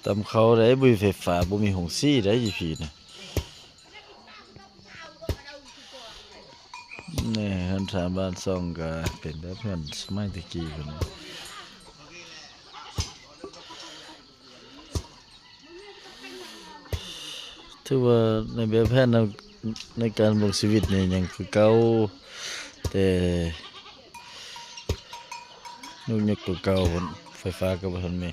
ตำเขาได้บุยไฟฟ้าบ่มีหงซี่ได้ยี่ผีนะนี่ฮันถามบ้านซ่องก็เป็นแบบเพื่อนสมัยตะกี้พุ่นนะถือว่าในแบบแผนในการดำรงชีวิตนี่ยังคือเก่าแต่นุ่งยกตัวเก่าพุ่นไฟฟ้าก็บ่ทันมี